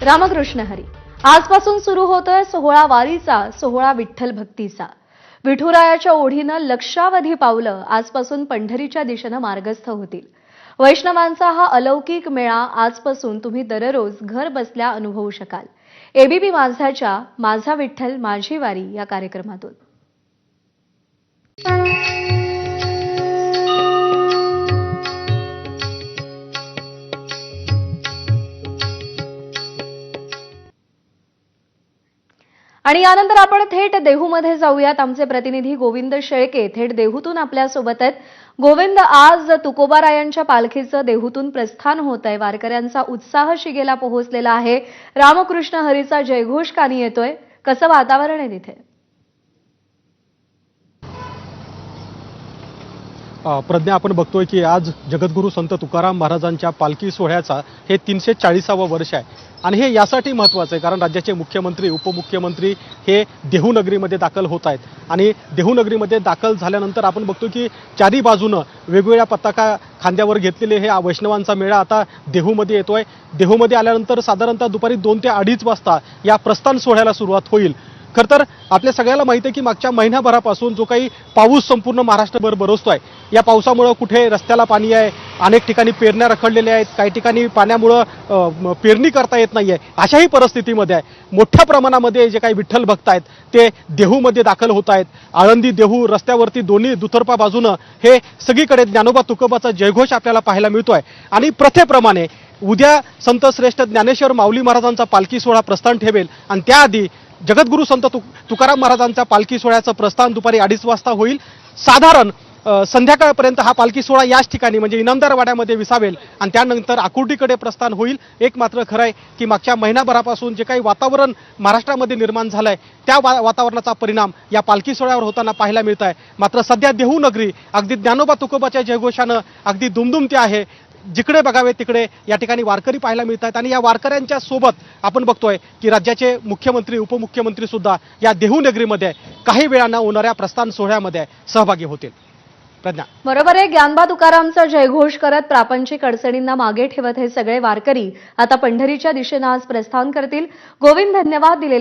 रामकृष्ण हरी। आजपासून सुरू होतोय सोहळा वारीचा, सोहळा विठ्ठल भक्तीचा। विठुरायाच्या ओढीनं लक्षावधी पावलं आजपासून पंढरीच्या दिशेनं मार्गस्थ होतील। वैष्णवांचा हा अलौकिक मेळा आजपासून तुम्ही दररोज घर बसल्या अनुभवू शकाल। एबीपी माझाच्या माझा विठ्ठल माझी वारी या कार्यक्रमातून। आणि यानंतर आपण थेट देहूमध्ये जाऊयात। आमचे प्रतिनिधी गोविंद शेळके थेट देहूतून आपल्या सोबत आहेत। गोविंद, आज तुकोबारायांच्या पालखीचं देहूतून प्रस्थान होत आहे। वारकऱ्यांचा उत्साह शिगेला पोहोचलेला आहे। रामकृष्ण हरीचा जयघोष कानी येतोय। कसं वातावरण आहे तिथे? प्रज्ञा, आपण बघतोय की आज जगद्गुरू संत तुकाराम महाराजांच्या पालखी सोहळ्याचा हे 340वा वर्ष आहे आणि हे यासाठी महत्त्वाचं आहे कारण राज्याचे मुख्यमंत्री उपमुख्यमंत्री हे देहू नगरीमध्ये दाखल होत आहेत आणि देहू नगरीमध्ये दाखल झाल्यानंतर आपण बघतो की चारी बाजूनं वेगवेगळ्या पताका खांद्यावर घेतलेले हे वैष्णवांचा मेळा आता देहूमध्ये येतोय। देहूमध्ये आल्यानंतर साधारणतः दुपारी 2 ते 2:30 वाजता या प्रस्थान सोहळ्याला सुरुवात होईल। खरं तर आपल्या सगळ्याला माहिती आहे की मागच्या महिनाभरापासून जो काही पाऊस संपूर्ण महाराष्ट्रभर बरसतोय, या पावसामुळे कुठे रस्त्याला पाणी आहे, अनेक ठिकाणी पेरण्या रखडलेल्या आहेत, काही ठिकाणी पाण्यामुळे पेरणी करता येत नाहीये। अशाही परिस्थितीमध्ये मोठ्या प्रमाणामध्ये जे काही विठ्ठल भक्त आहेत ते देहूमध्ये दाखल होत आहेत। आळंदी देहू रस्त्यावरती दोन्ही दुतर्फा बाजूनं हे सगळीकडे ज्ञानोबा तुकोबाचा जयघोष आपल्याला पाहायला मिळतोय आणि प्रथेप्रमाणे उद्या संत श्रेष्ठ ज्ञानेश्वर माऊली महाराजांचा पालखी सोहळा प्रस्थान ठेवेल आणि त्याआधी जगद्गुरू संत तुकाराम महाराजांच्या पालखी सोहळ्याचं प्रस्थान दुपारी 2:30 वाजता होईल। साधारण संध्याकाळपर्यंत हा पालखी सोहळा याच ठिकाणी म्हणजे इनामदार वाड्यामध्ये विसावेल आणि त्यानंतर आकुर्डीकडे प्रस्थान होईल। एक मात्र खरं आहे की मागच्या महिनाभरापासून जे काही वातावरण महाराष्ट्रामध्ये निर्माण झालंय त्या वातावरणाचा परिणाम या पालखी सोहळ्यावर होताना पाहायला मिळत आहे। मात्र सध्या देहू नगरी अगदी ज्ञानोबा तुकोबाच्या जयघोषानं अगदी दुमदुमती आहे। जिकडे बघावे तिकडे या ठिकाणी वारकरी पाहायला मिळतात आणि या वारकऱ्यांच्या सोबत आपण बघतोय की राज्याचे मुख्यमंत्री उपमुख्यमंत्री सुद्धा या देहू नगरीमध्ये काही वेळानं होणाऱ्या प्रस्थान सोहळ्यामध्ये सहभागी होतील। प्रज्ञा, बरोबर आहे। ज्ञानोबा तुकारामचा जयघोष करत प्रापंचिक अडचणींना मागे ठेवत हे सगळे वारकरी आता पंढरीच्या दिशेनं आज प्रस्थान करतील। गोविंद, धन्यवाद दिलेल्या